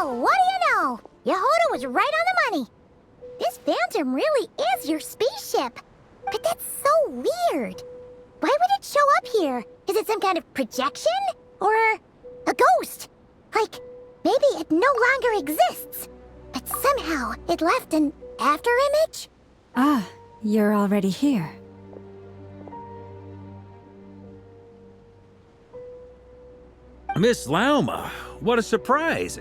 What do you know? Yehoda was right on the money. This phantom really is your spaceship. But that's so weird. Why would it show up here? Is it some kind of projection? Or a ghost? Like, maybe it no longer exists. But somehow it left an afterimage? Ah, you're already here. Miss Lauma, what a surprise.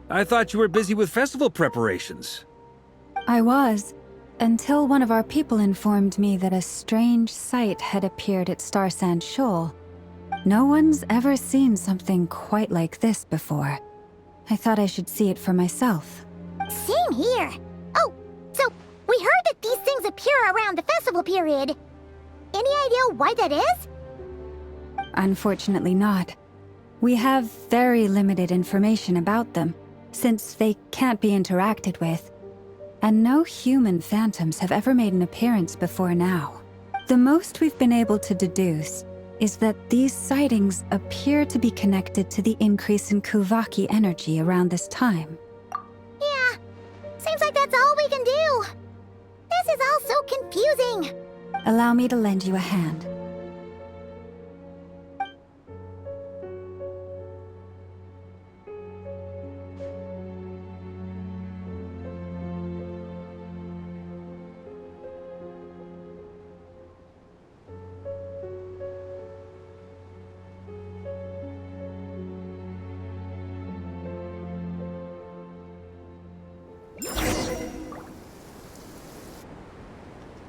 I thought you were busy with festival preparations. I was, until one of our people informed me that a strange sight had appeared at Starsand Shoal. No one's ever seen something quite like this before. I thought I should see it for myself. Same here. Oh, so we heard that these things appear around the festival period. Any idea why that is? Unfortunately not. We have very limited information about them, since they can't be interacted with. And no human phantoms have ever made an appearance before now. The most we've been able to deduce is that these sightings appear to be connected to the increase in Kuvaki energy around this time. Yeah, seems like that's all we can do. This is all so confusing. Allow me to lend you a hand.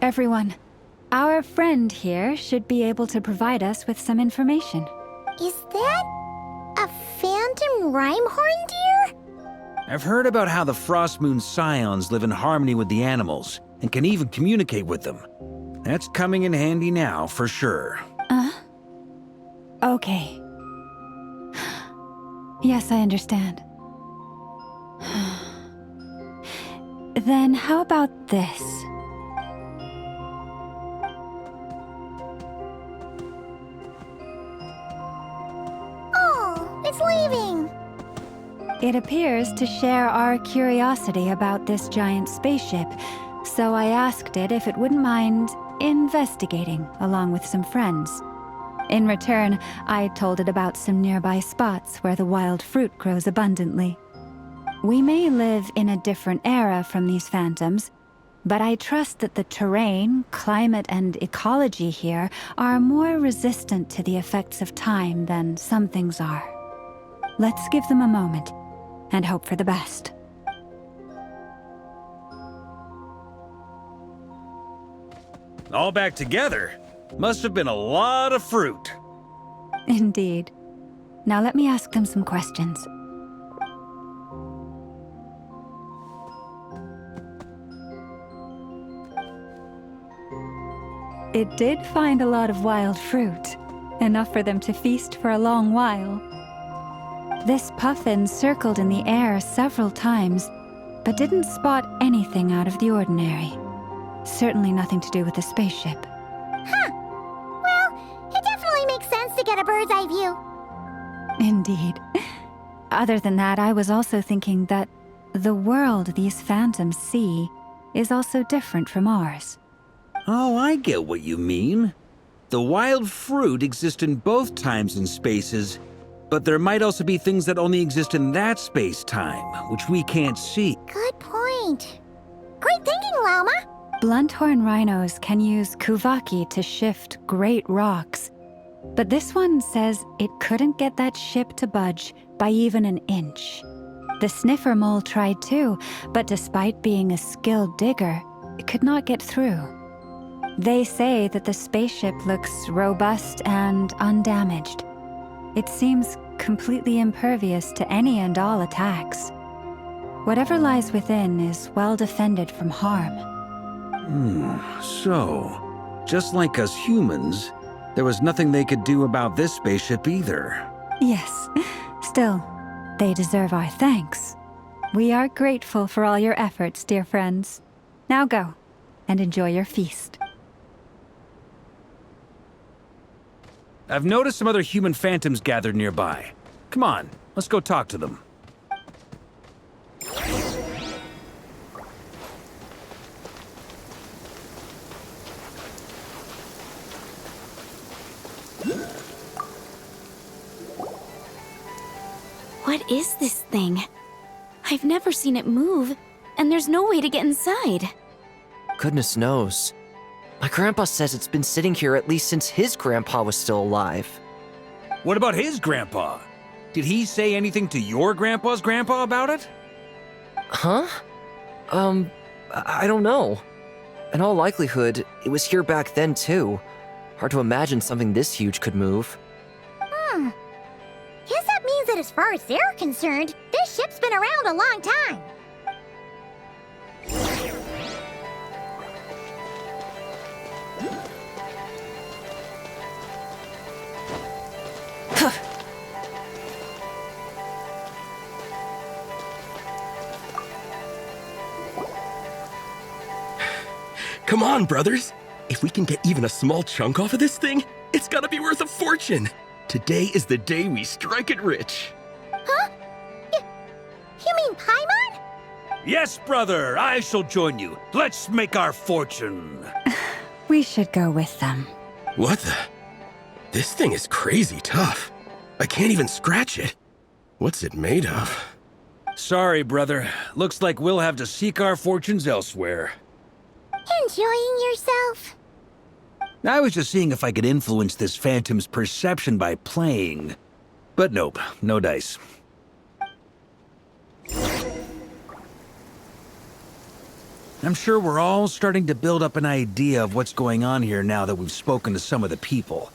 Everyone, our friend here should be able to provide us with some information. Is that a phantom rhymehorn deer? I've heard about how the Frostmoon Scions live in harmony with the animals and can even communicate with them. That's coming in handy now, for sure. Okay. Yes, I understand. Then how about this? Oh, it's leaving. It appears to share our curiosity about this giant spaceship, so I asked it if it wouldn't mind investigating along with some friends. In return, I told it about some nearby spots where the wild fruit grows abundantly. We may live in a different era from these phantoms, but I trust that the terrain, climate, and ecology here are more resistant to the effects of time than some things are. Let's give them a moment and hope for the best. All back together? Must have been a lot of fruit. Indeed. Now let me ask them some questions. It did find a lot of wild fruit, enough for them to feast for a long while. This puffin circled in the air several times, but didn't spot anything out of the ordinary. Certainly nothing to do with the spaceship. Huh. Well, it definitely makes sense to get a bird's eye view. Indeed. Other than that, I was also thinking that the world these phantoms see is also different from ours. Oh, I get what you mean. The wild fruit exists in both times and spaces, but there might also be things that only exist in that space-time, which we can't see. Good point. Great thinking, Lauma. Blunthorn rhinos can use kuvaki to shift great rocks, but this one says it couldn't get that ship to budge by even an inch. The sniffer mole tried too, but despite being a skilled digger, it could not get through. They say that the spaceship looks robust and undamaged. It seems completely impervious to any and all attacks. Whatever lies within is well defended from harm. So, just like us humans, there was nothing they could do about this spaceship either. Yes, still, they deserve our thanks. We are grateful for all your efforts, dear friends. Now go, and enjoy your feast. I've noticed some other human phantoms gathered nearby. Come on, let's go talk to them. What is this thing? I've never seen it move, and there's no way to get inside. Goodness knows. My grandpa says it's been sitting here at least since his grandpa was still alive. What about his grandpa? Did he say anything to your grandpa's grandpa about it? Huh? I don't know. In all likelihood, it was here back then too. Hard to imagine something this huge could move. Guess that means that as far as they're concerned, this ship's been around a long time. Come on, brothers. If we can get even a small chunk off of this thing, it's gotta be worth a fortune. Today is the day we strike it rich. Huh? You mean Paimon? Yes, brother, I shall join you. Let's make our fortune. We should go with them. What the? This thing is crazy tough. I can't even scratch it. What's it made of? Sorry, brother. Looks like we'll have to seek our fortunes elsewhere. Enjoying yourself? I was just seeing if I could influence this phantom's perception by playing. But nope, no dice. I'm sure we're all starting to build up an idea of what's going on here now that we've spoken to some of the people.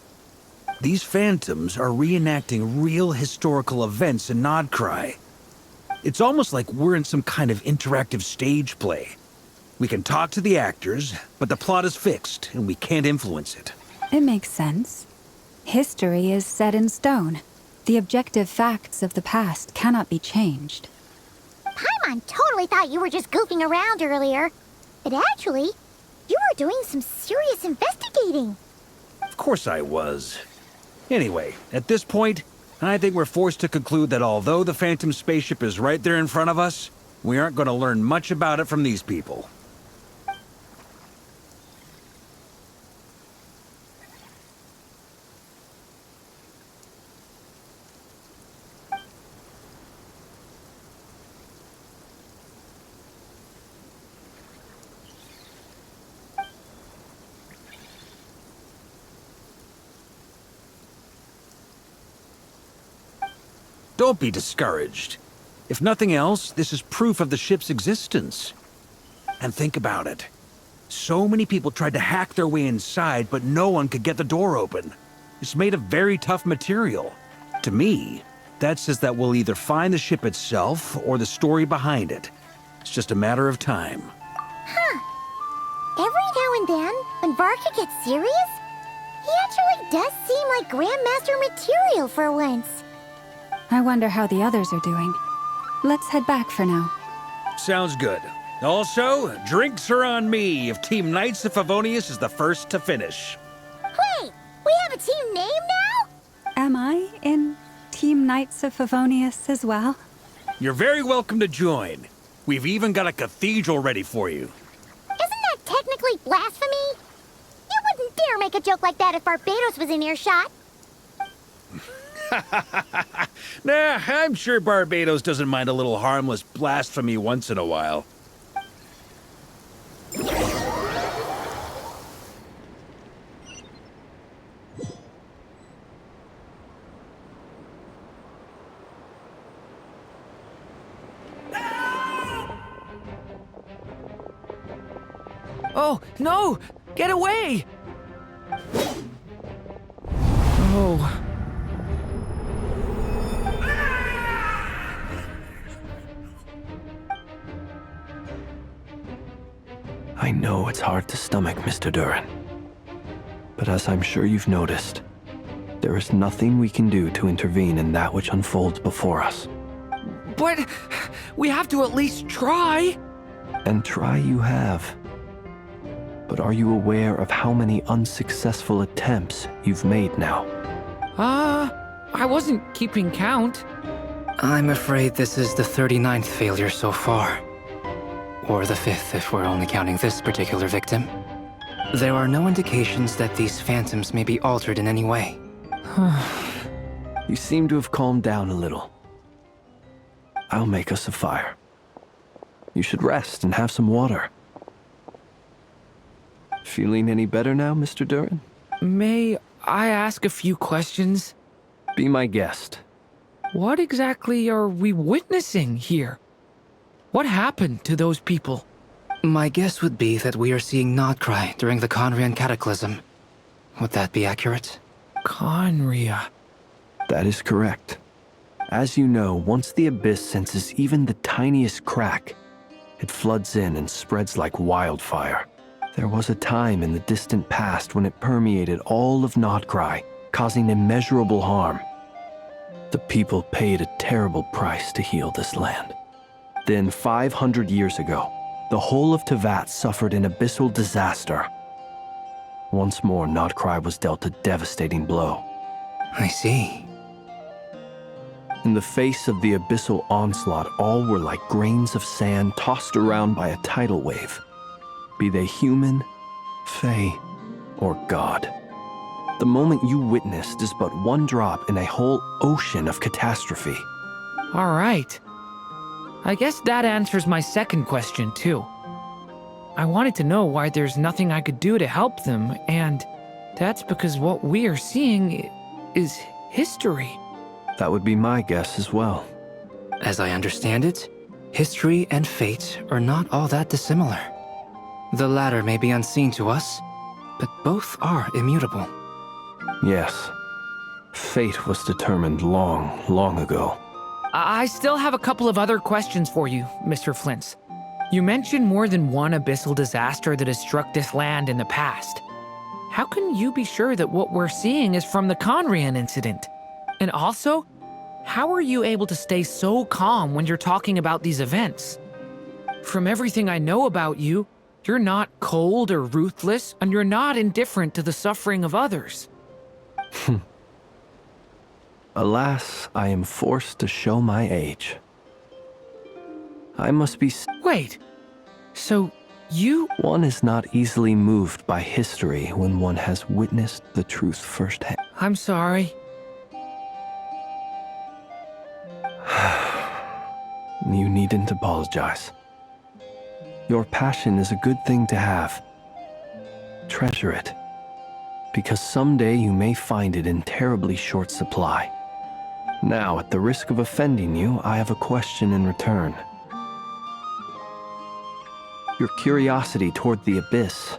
These phantoms are reenacting real historical events in Krai. It's almost like we're in some kind of interactive stage play. We can talk to the actors, but the plot is fixed, and we can't influence it. It makes sense. History is set in stone. The objective facts of the past cannot be changed. Paimon totally thought you were just goofing around earlier. But actually, you were doing some serious investigating. Of course I was. Anyway, at this point, I think we're forced to conclude that although the Phantom spaceship is right there in front of us, we aren't going to learn much about it from these people. Don't be discouraged. If nothing else, this is proof of the ship's existence. And think about it. So many people tried to hack their way inside, but no one could get the door open. It's made of very tough material. To me, that says that we'll either find the ship itself or the story behind it. It's just a matter of time. Every now and then, when Varka gets serious, he actually does seem like Grandmaster material for once. I wonder how the others are doing. Let's head back for now. Sounds good. Also, drinks are on me if Team Knights of Favonius is the first to finish. Wait, we have a team name now? Am I in Team Knights of Favonius as well? You're very welcome to join. We've even got a cathedral ready for you. Isn't that technically blasphemy? You wouldn't dare make a joke like that if Barbados was in earshot. Nah, I'm sure Barbados doesn't mind a little harmless blasphemy once in a while. Oh, no! Get away! Oh. I know it's hard to stomach, Mr. Duran. But as I'm sure you've noticed, there is nothing we can do to intervene in that which unfolds before us. But we have to at least try! And try you have. But are you aware of how many unsuccessful attempts you've made now? I wasn't keeping count. I'm afraid this is the 39th failure so far. Or the 5th if we're only counting this particular victim. There are no indications that these phantoms may be altered in any way. You seem to have calmed down a little. I'll make us a fire. You should rest and have some water. Feeling any better now, Mr. Duran? May I ask a few questions? Be my guest. What exactly are we witnessing here? What happened to those people? My guess would be that we are seeing Nodcry during the Conrian Cataclysm. Would that be accurate? Conria. That is correct. As you know, once the Abyss senses even the tiniest crack, it floods in and spreads like wildfire. There was a time in the distant past when it permeated all of Nodcry, causing immeasurable harm. The people paid a terrible price to heal this land. Then 500 years ago, the whole of Tevat suffered an abyssal disaster. Once more, Nodcry was dealt a devastating blow. I see. In the face of the abyssal onslaught, all were like grains of sand tossed around by a tidal wave. Be they human, fae, or god. The moment you witnessed is but one drop in a whole ocean of catastrophe. All right. I guess that answers my second question, too. I wanted to know why there's nothing I could do to help them, and that's because what we are seeing is history. That would be my guess as well. As I understand it, history and fate are not all that dissimilar. The latter may be unseen to us, but both are immutable. Yes. Fate was determined long, long ago. I still have a couple of other questions for you, Mr. Flintz. You mentioned more than one abyssal disaster that has struck this land in the past. How can you be sure that what we're seeing is from the Conrian incident? And also, how are you able to stay so calm when you're talking about these events? From everything I know about you, you're not cold or ruthless, and you're not indifferent to the suffering of others. Alas, I am forced to show my age. I must be... Wait, so you... One is not easily moved by history when one has witnessed the truth firsthand. I'm sorry. You needn't apologize. Your passion is a good thing to have. Treasure it, because someday you may find it in terribly short supply. Now, at the risk of offending you, I have a question in return. Your curiosity toward the Abyss,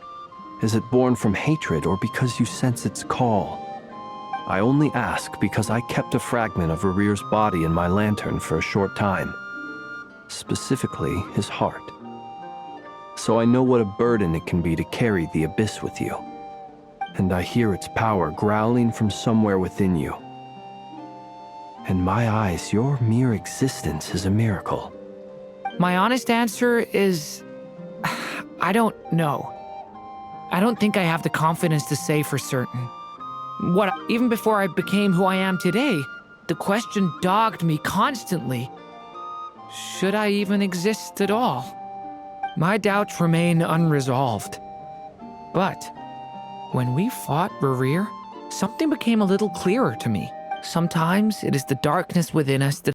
is it born from hatred or because you sense its call? I only ask because I kept a fragment of Rerear's body in my lantern for a short time. Specifically, his heart. So I know what a burden it can be to carry the abyss with you. And I hear its power growling from somewhere within you. In my eyes, your mere existence is a miracle. My honest answer is... I don't know. I don't think I have the confidence to say for certain. Even before I became who I am today, the question dogged me constantly. Should I even exist at all? My doubts remain unresolved. But when we fought Rerear, something became a little clearer to me. Sometimes it is the darkness within us that